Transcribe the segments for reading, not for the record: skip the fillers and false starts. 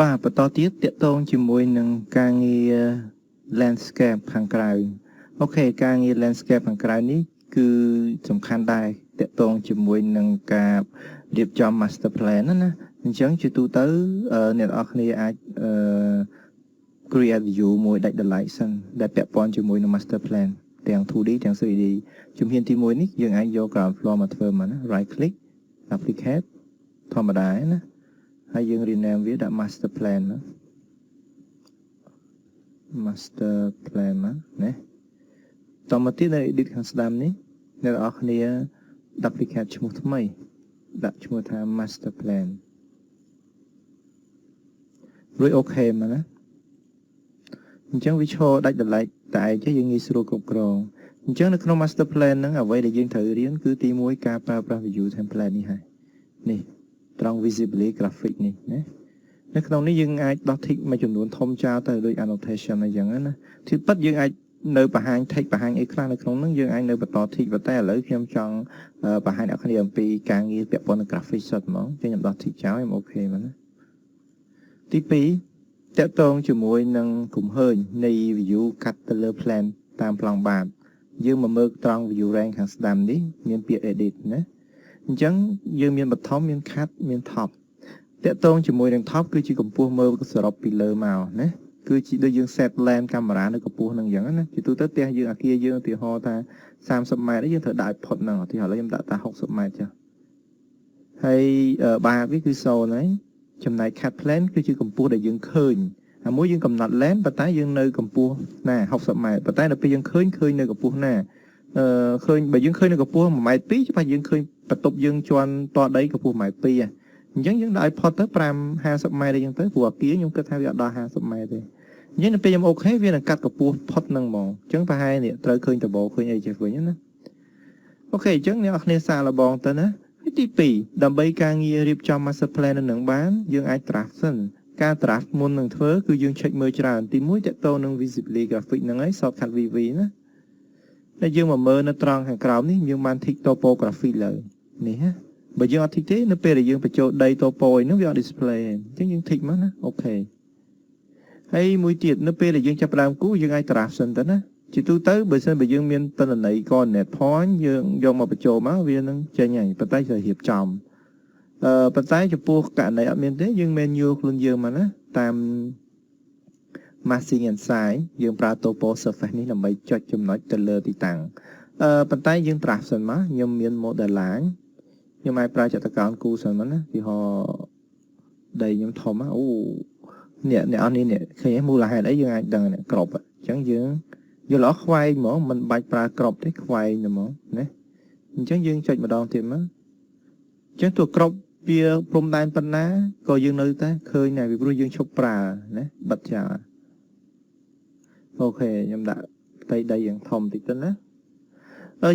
បាទបន្តទៀតតកតងជាមួយនឹងការងារ landscape ខាងក្រៅអូខេការងារ landscape ខាងក្រៅនេះគឺសំខាន់ដែរតកតងជាមួយនឹងការរៀបចំ master plan ណាអញ្ចឹងជាទូទៅអ្នកនរគ្នាអាច create view មួយដាច់ដោយឡែកសិនដែលពាក់ព័ន្ធជាមួយនឹង master plan ទាំង 2D ទាំង 3D ជំហានទី1នេះយើងអាចយក ground floor មកធ្វើមកណា right click applicate ធម្មតាណាហើយយើង rename វាដាក់ master plan ណា master plan ណាតមកទៀតនៅ edit ខាងស្ដាំនេះអ្នកនរគ្នាដាក់ applicate ឈ្មោះថ្មីដាក់ឈ្មោះថា master plan រួចអូខេមកណាអញ្ចឹងវាឈរដាច់ដោយឡែកតែឯងយើងងាយស្រួលគ្រប់គ្រងអញ្ចឹងនៅក្នុង master plan ហ្នឹងអ្វីដែលយើងត្រូវរៀនគឺទី1ការប្រើប្រាស់ view template នេះហើយនេះត្រង់ visibly graphic នេះណានៅក្នុងនេះយើងអាចដោះ tick មួយចំនួនធំចោលទៅដូច annotation អញ្ចឹងណាទីពិតយើងអាចនៅបង្ហាញ tick បង្ហាញអីខ្លះនៅក្នុងហ្នឹងយើងអាចនៅបន្ត tick តែឥឡូវខ្ញុំចង់បង្ហាញអ្នកគ្នាអំពីការងារពាក់ព័ន្ធនឹង graphic សុទ្ធហ្មងចឹងខ្ញុំដោះ tick ចោលខ្ញុំអូខេមកណាទី2តកតងជាមួយនឹងគំហើញនៃ view កាត់ទៅលើ plan តាមប្លង់បាតយើងមកមើលត្រង់ view rank ខាងស្ដាំនេះមានពាក្យ edit ណាអញ្ចឹងយើងមានបឋមមាន cut មាន top តកតងជាមួយនឹង top គឺជាកម្ពស់មើលសរុបពីលើមកណាគឺជាដូចយើង set lens កាមេរ៉ានៅកម្ពស់ហ្នឹងអញ្ចឹងណាជាទូទៅផ្ទះយើងអាគារយើងឧទាហរណ៍ថា30ម៉ែត្រយើងត្រូវដាក់ឲ្យផុតហ្នឹងឧទាហរណ៍ឥឡូវខ្ញុំដាក់ថា60ម៉ែត្រចុះហើយបាតវាគឺ0ហើយចំណែក cut plane គឺជាកម្ពស់ដែលយើងឃើញអាមួយយើងកំណត់ lens ប៉ុន្តែយើងនៅកម្ពស់ណា60ម៉ែត្រប៉ុន្តែដល់ពេលយើងឃើញនៅកម្ពស់ណាឃើញបើយើងឃើញនៅកម្ពស់1.2ម៉ែត្រច្បាស់យើងឃើញបន្ទប់យើងជាន់តដីកម្ពស់1.2ម៉ែត្រអញ្ចឹងយើងដាក់ឲ្យផុតទៅ50ម៉ែត្រអីចឹងទៅព្រោះអាគារខ្ញុំគិតថាវាអត់ដល់50ម៉ែត្រទេអញ្ចឹងដល់ពេលខ្ញុំអូខេវានឹងកាត់កម្ពស់ផុតហ្នឹងហ្មងអញ្ចឹងប្រហែលនេះត្រូវឃើញដបឃើញអីចេះវិញណាអូខេអញ្ចឹងអ្នកនរគ្នាសាកល្បងទៅណាហើយទី2ដើម្បីការងាររៀបចំ master plan នៅនឹងបានយើងអាច draft សិនការ draft មុននឹងធ្វើគឺយើង check មើលច្រើនទី1តកតងនឹង visibly graphic ហ្នឹងហើយ shortcut VV ណាតែយើងមកមើលនៅត្រង់ខាងក្រោមនេះយើងបាន tick topography លើនេះណាបើយើងអត់ tick ទេនៅពេលដែលយើងបញ្ចូលដី topo អីហ្នឹងវាអត់ display ទេអញ្ចឹងយើង tick មកណាអូខេហើយមួយទៀតនៅពេលដែលយើងចាប់ផ្ដើមគូយើងអាច draft សិនទៅណាជាទូទៅបើសិនបើយើងមានតន្ន័យ coordinate point យើងយកមកបញ្ចូលមកវានឹងចេញហើយប៉ុន្តែត្រូវរៀបចំប៉ុន្តែចំពោះករណីអត់មានទេយើងមានញួរខ្លួនយើងមកណាតាម massing and size យើងប្រើ topo surface នេះដើម្បីចុចចំណុចទៅលើទីតាំងប៉ុន្តែយើង draft សិនមកខ្ញុំមាន model line ខ្ញុំអាចប្រើចតុកោណគូសិនមកណាទីហោដីខ្ញុំធំអូអ្នកអស់នេះឃើញមូលហេតុអីយើងអាចដឹងក្របអញ្ចឹងយើងយកល្អខ្វែងហ្មងមិនបាច់ប្រើក្របទេខ្វែងហ្មងណាអញ្ចឹងយើងចុចម្ដងទៀតមកអញ្ចឹងតួក្របវាព្រំដែនប៉ុណ្ណាក៏យើងនៅតែឃើញដែរពីព្រោះយើងឈប់ប្រើណាបិទចោលអូខេខ្ញុំដាក់ផ្ទៃដីយ៉ាងធំតិចទៅណា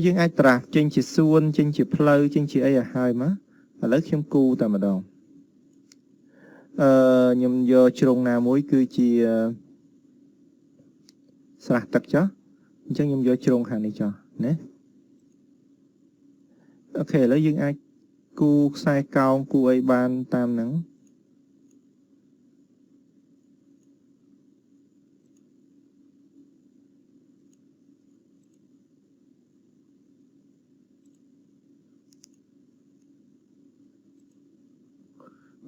យើងអាចត្រាស់ចេញជាសួនចេញជាផ្លូវចេញជាអីឲ្យហើយមកឥឡូវខ្ញុំគូតែម្ដងខ្ញុំយកជ្រុងណាមួយគឺជាស្រះទឹកចុះអញ្ចឹងខ្ញុំយកជ្រុងខាងនេះចុះណាអូខេឥឡូវយើងអាចគូខ្សែកោងគូអីបានតាមហ្នឹង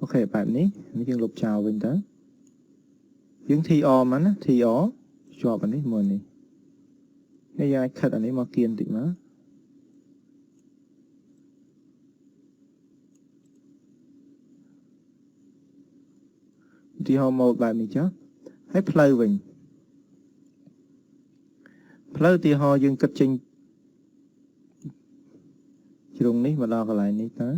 អូខេបែបនេះយើងលុបចោលវិញទៅយើង TR មកណា TR ជាប់អានេះមួយនេះហើយយើងអាចខិតអានេះមកគៀនតិចមកទីហោម៉ូដបែបនេះចុះហើយផ្លូវវិញផ្លូវទីហោយើងគិតចេញជ្រុងនេះមកដល់កន្លែងនេះតើ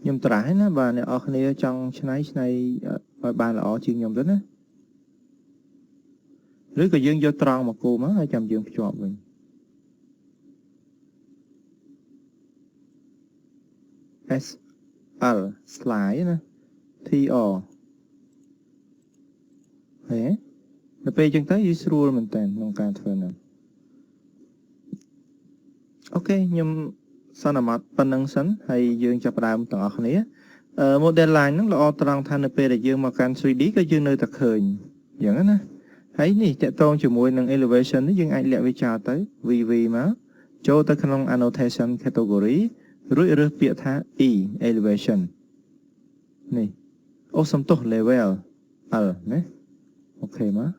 ខ្ញុំត្រាស់ណាបាទអ្នកនរគ្នាចង់ឆ្នៃឲ្យបានល្អជាងខ្ញុំទៅណាឬក៏យើងយកត្រង់មកគូមកហើយចាំយើងភ្ជាប់វិញSL slide ណា TR ហេដល់ពេលអញ្ចឹងទៅយីស្រួលមែនតើក្នុងការធ្វើហ្នឹង ok nhưng sau nào mà phần năng sẵn hay dương cho đàm tổng học này model line nó là trăng than p để dương mà can 3D cái dương nơi thật hình giống á thấy nè chạy tôn cho mùi năng elevation nó dương ai lẹ với chào tới vì mà cho tới trong annotation category rồi rửa bịa thá e elevation này ô xong tốt level nè ok má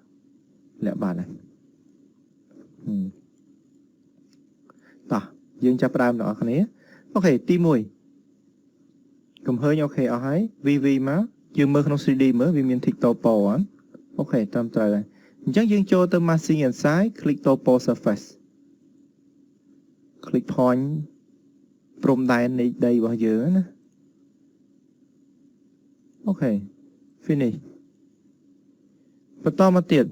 lẹ bạn này ta dương cho đàm đó này ok tí mùi cùng hơi ok ở hái vì má dương mơ không 3D mới vì miền thịt topo á ok tâm trời chắc dương cho tới massing and size click topo surface click point from đây đây bao giờ nữa ok finish và to mà tiệt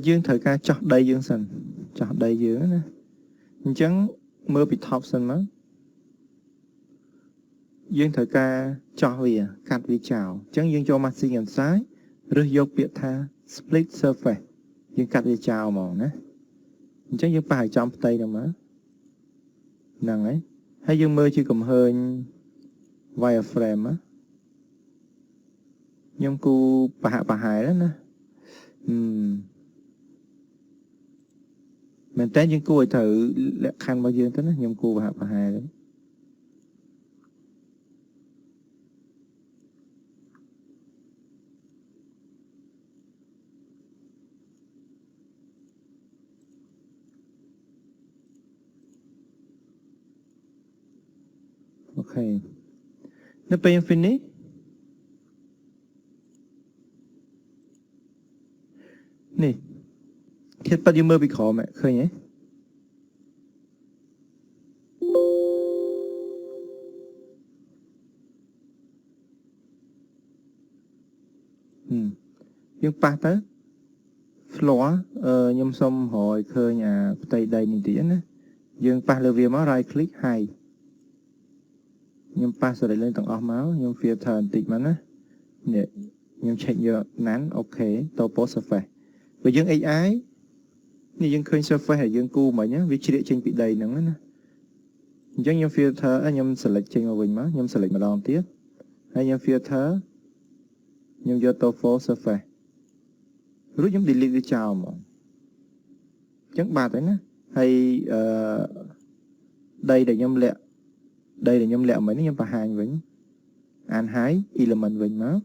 dương thời ca chọn đây dương sần chọn đây dương nữa chẳng mơ bị top sân má dương thời ca cho vì cắt vi chào chẳng dương cho massing and size rồi dọc biệt tha split surface dương cắt vi chào mỏng nè chắc dương bài trong tay đâu mà năng ấy hay dương mơ chỉ cầm hơi wireframe á nhưng cô bà hại đó nè mình té những cô thử khăn bao nhiêu tới nó nhưng cô bà hại đấy ok nó bên finish nè thiết bắt dương mơ bị khó mẹ khơi nhé dương ba tới floor nhâm xong hồi khơi nhà tây đây nhìn tía á dương ba lơ việc máu right click 2 nhưng pa sẽ lên tầng off máu nhưng phía thần tịt mà nó nè nhưng chạy giờ nán ok topo surface và dương AI như dương khơi surface hay dương cu mà nhá vị trí địa trên bị đầy nắng nữa giống như phía thở nhưng select trên mà mình má nhưng select mà đòn tiếp hay nhưng phía thở nhưng do topo surface rút giống delete đi chào mà chẳng bà tới nè hay đây để nhâm lẹ đây là nhâm lẹ mấy nó nhâm bà hàng vĩnh an hái element vĩnh má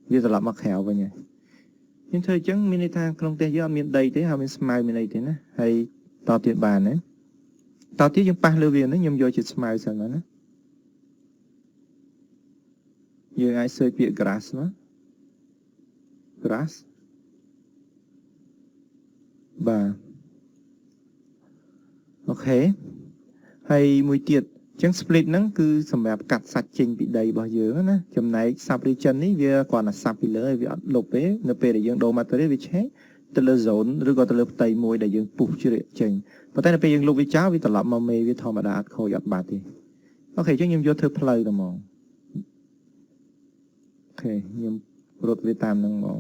vì là mặc hẹo vậy nhỉ nhưng thời chẳng mình ta không thể do miền đây thế how mình smile mình này thế nè hay tao tiền bàn đấy tao tiếc những ba lưu viên nó nhâm vô chỉ smile sao nó như ai chơi bịa grass nó grass và ok hay mùi tiệt chẳng split nó cứ sầm bẹp cắt sạch trình bị đầy bao giờ nữa chấm này sắp đi chân ấy vì còn là sắp bị lỡ vì lục ấy nó về để dương đồ mà tới vì chết từ lơ rốn rồi còn từ lơ tay môi để dương bục chưa được trình và tay là bây giờ lục với cháu vì tập lắm mà mê vì thò mà đã khôi giọt bạc thì ok chứ nhưng vô thơ play rồi mà ok nhưng rốt về tam năng mỏ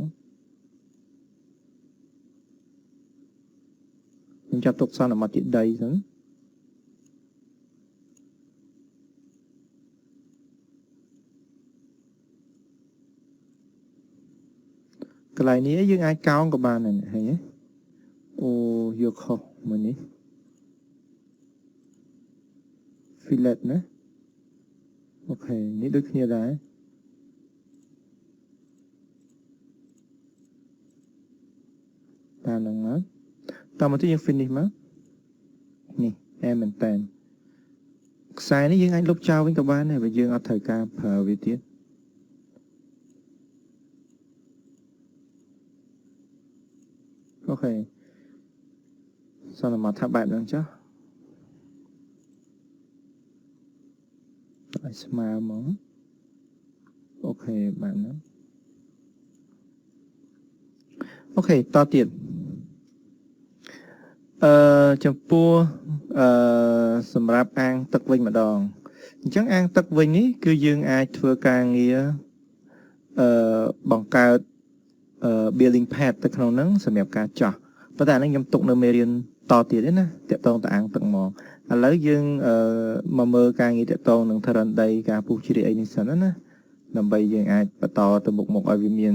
nhưng cho tục sao là mặt chị đầy nữa cái này ní dương ai cao của bạn này hay nhé ô vô khó mình ní fillet nữa ok ní được như đấy ta năng á ta mà thấy dương finish má nè em mình tèm sai ní dương anh lúc trao với các bạn này và dương ở thời ca phở vi tiết ok sao là mà thả bạn đang chứ lại smile món ok bạn nữa ok to tiền chấm pua sầm rạp ăn tật vinh mà đòn chẳng ăn tật vinh ý cứ dương ai thưa ca nghĩa bằng cao building pad ទៅក្នុងហ្នឹងសម្រាប់ការចោះ ប៉ុន្តែអានេះខ្ញុំទុកនៅមេរៀនតទៀតទេណាតកតងតាអាងទឹកមកឥឡូវយើងមកមើលការងារតកតងនឹងធរណដីការពុះជ្រៀកអីនេះសិនណាដើម្បីយើងអាចបន្តទៅមុខឲ្យវាមាន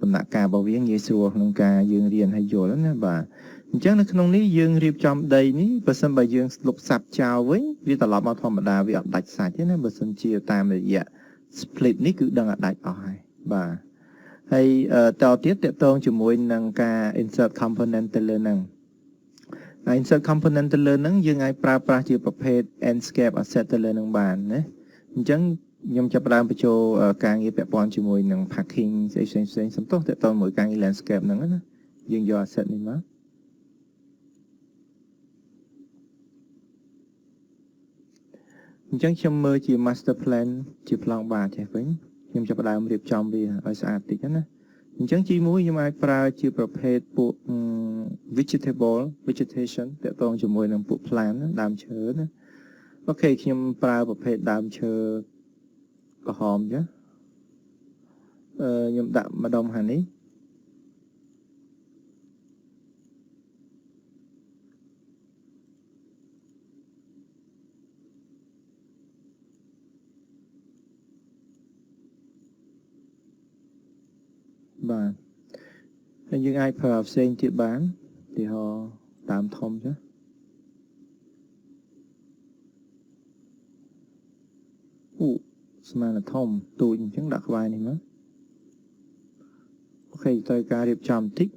ដំណាក់កាលរបស់វាងាយស្រួលក្នុងការយើងរៀនឲ្យយល់ណាបាទអញ្ចឹងនៅក្នុងនេះយើងរៀបចំដីនេះបើសិនបើយើងលុបសាប់ចោលវិញវាត្រឡប់មកធម្មតាវាអត់ដាច់សាច់ទេណាបើសិនជាតាមរយៈ split នេះគឺដឹងឲ្យដាច់អស់ហើយបាទហើយតទៀតតកតងជាមួយនឹងការ insert component ទៅលើហ្នឹងinsert component ទៅលើហ្នឹងយើងអាចប្រើប្រាស់ជាប្រភេទ Enscape asset ទៅលើហ្នឹងបានណាអញ្ចឹងខ្ញុំចាប់ផ្ដើមបញ្ចូលការងារពាក់ព័ន្ធជាមួយនឹង packing ផ្សេងៗសំទោសតកតងមួយការងារ landscape ហ្នឹងណាយើងយក asset នេះមកអញ្ចឹងខ្ញុំមើលជា master plan ជាប្លង់បាចេះវិញខ្ញុំចាប់ផ្ដើមរៀបចំវាឲ្យស្អាតតិចណាអញ្ចឹង G1 ខ្ញុំអាចប្រើជាប្រភេទពួក vegetation តកតងជាមួយនឹងពួក plant ដើមឈើណាអូខេខ្ញុំប្រើប្រភេទដើមឈើក្រហមចាខ្ញុំដាក់ម្ដុំហានេះបាទហើយយើងអាចប្រើផ្សេងទៀតបានទីហោតាមធំចាស្មើនឹងធំទូចអញ្ចឹងដាក់ក្បែរនេះមកអូខេត្រូវការរៀបចំបន្តិច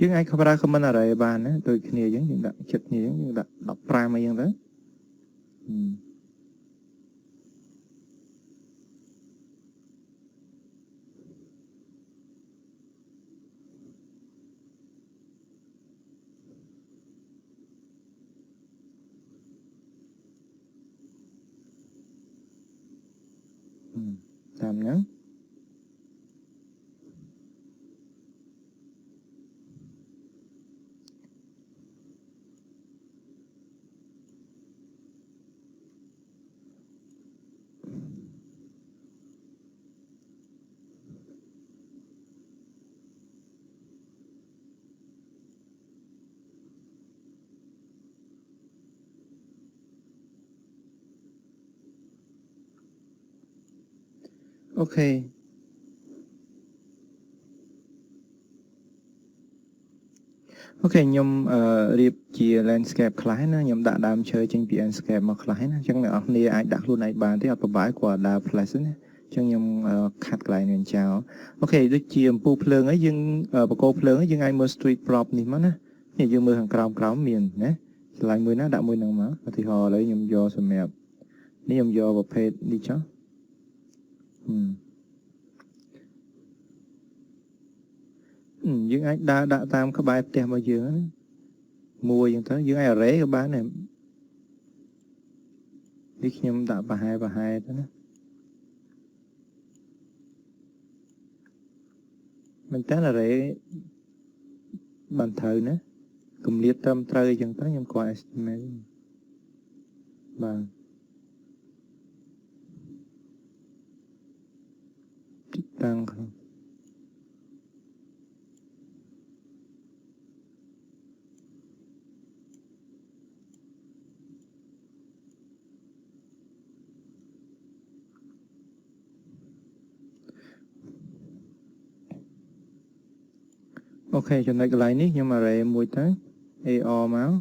យើងអាចប្រើ command array បានណាដូចគ្នាអញ្ចឹងយើងដាក់ចិត្តគ្នាអញ្ចឹងយើងដាក់15អីអញ្ចឹងទៅតាមហ្នឹងអូខេអូខេខ្ញុំរៀបជា landscape ខ្លះណាខ្ញុំដាក់ដើមឈើចេញពី landscape មកខ្លះណាអញ្ចឹងអ្នកនរគ្នាអាចដាក់ខ្លួនឯងបានទេអត់ប្រហែលគាត់ដើរ flash ណាអញ្ចឹងខ្ញុំខាត់កន្លែងនេះចោលអូខេដូចជាអំពូលភ្លើងអីយើងបកគោភ្លើងអីយើងអាចមើល street prop នេះមកណានេះយើងមើលខាងក្រោមមានណាឆ្លាញ់មួយណាដាក់មួយហ្នឹងមកឧទាហរណ៍ឥឡូវខ្ញុំយកសម្រាប់នេះខ្ញុំយកប្រភេទនេះចុះយើងអាចដើរដាក់តាមក្បែរផ្ទះរបស់យើងណាមួយអញ្ចឹងទៅយើងអាច array ក៏បានដែរនេះខ្ញុំដាក់ប្រហែលទៅណាមែនតើ array បានត្រូវណាគម្លាតត្រឹមត្រូវអញ្ចឹងទៅខ្ញុំគាត់ estimate បាទទីតាំងអូខេចំណុចកន្លែងនេះខ្ញុំ array មួយទៅ AR មក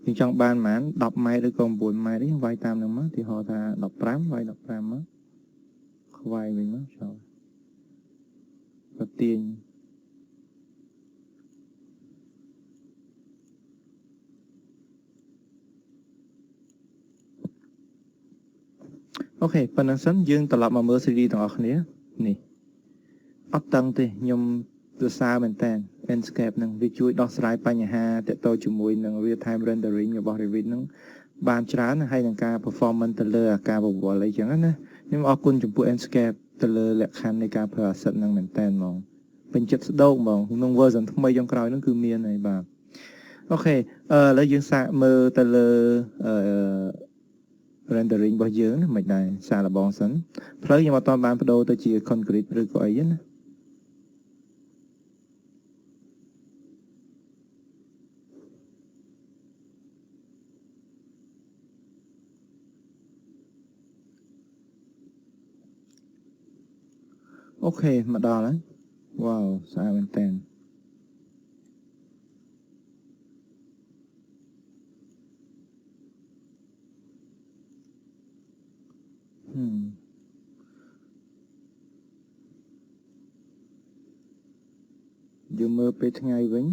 យើងចង់បានប្រហែល10ម៉ែត្រឬក៏9ម៉ែត្រនេះវាយតាមនឹងមកទីហោថា15វាយ15មកខ្វាយវិញមកចូលទៅទាញអូខេប៉ុណ្ណឹងសិនយើងត្រឡប់មកមើល CD ទាំងអស់គ្នានេះអត់តឹងទេខ្ញុំសរសើរមែនតើ Enscape នឹងវាជួយដោះស្រាយបញ្ហាទាក់ទងជាមួយនឹង real time rendering របស់ Revit នឹងបានច្រើនហើយនឹងការ performance ទៅលើអាការវល់អីចឹងណា nhưng màคุณចំពោះ Enscape ទៅលើលក្ខខណ្ឌនៃការប្រើ asset ហ្នឹងមែនតើហ្មងពេញចិត្តស្ដោកហ្មងក្នុង version ថ្មីចុងក្រោយហ្នឹងគឺមានហើយបាទអូខេឥឡូវយើងសាកមើលទៅលើrendering របស់យើងណាមិនដែរសាកល្បងសិនផ្លូវខ្ញុំអត់ទាន់បានបដូរទៅជា concrete ឬក៏អីណាអូខេមកដល់ហើយវ៉ាវស្អាតមែនតើយើងមើលពេលថ្ងៃវិញ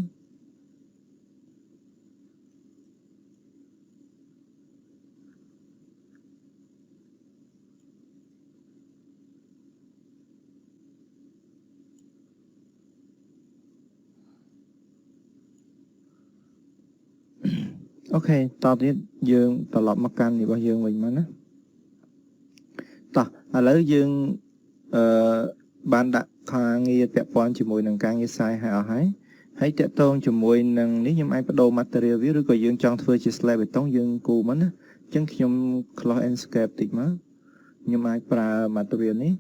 អូខេតទៅទៀតយើងត្រឡប់មកកាន់របស់យើងវិញមកណាតោះឥឡូវយើងបានដាក់ការងារពាក់ព័ន្ធជាមួយនឹងការងារផ្សាយឲ្យអស់ហើយតាក់ទងជាមួយនឹងនេះខ្ញុំអាចបដូរ material វាឬក៏យើងចង់ធ្វើជា slab បេតុងយើងគូមកណាអញ្ចឹងខ្ញុំ close Enscape តិចមកខ្ញុំអាចប្រើ material នេះ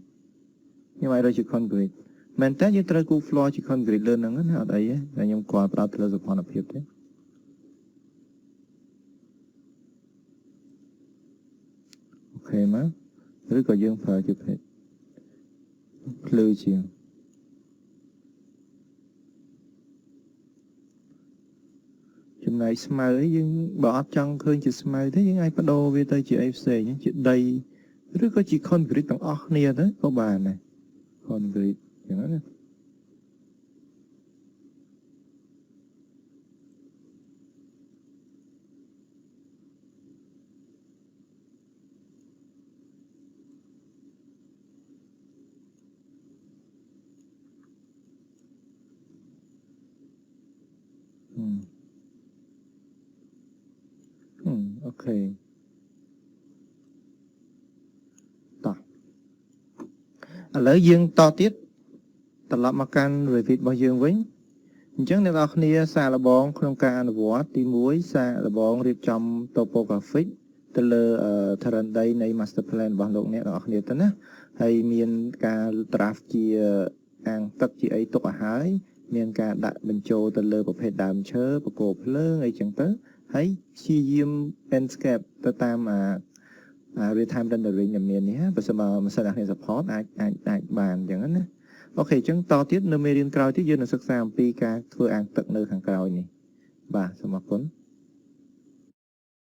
ខ្ញុំអាចរើសជា concrete មែនតើយើងត្រូវគូ floor ជា concrete លើហ្នឹងណាអត់អីទេតែខ្ញុំគាត់ផ្ដោតទៅលើសោភ័ណភាពទេអូខេមកឬក៏យើងប្រើជាភ្លឺជាងចំណែកស្មៅអីយើងបើអត់ចង់ឃើញជាស្មៅទេយើងអាចបដូរវាទៅជាអីផ្សេងជាដីឬក៏ជា concrete ទាំងអស់គ្នាទៅក៏បានដែរ concrete យ៉ាងណាអូខេតោះឥឡូវយើងតទៀតត្រឡប់មកកាន់ Revit របស់យើងវិញអញ្ចឹងអ្នកនរគ្នាសាកល្បងក្នុងការអនុវត្តទី1សាកល្បងរៀបចំ topographic ទៅលើ terrain ដីនៃ master plan របស់លោកអ្នកនរគ្នាទៅណាហើយមានការ draft ជាអាងទឹកជាអីទុកឲ្យហើយមានការដាក់បញ្ចូលទៅលើប្រភេទដើមឈើបកគោភ្លើងអីចឹងទៅហើយព្យាយាម landscape ទៅតាមreal time rendering ដែលមាននេះបើសិនបើមិនសិនអ្នកគ្នា support អាចបានអញ្ចឹងណាអូខេអញ្ចឹងតទៀតនៅមេរៀនក្រោយទៀតយើងនឹងសិក្សាអំពីការធ្វើអាងទឹកនៅខាងក្រោយនេះបាទសូមអរគុណ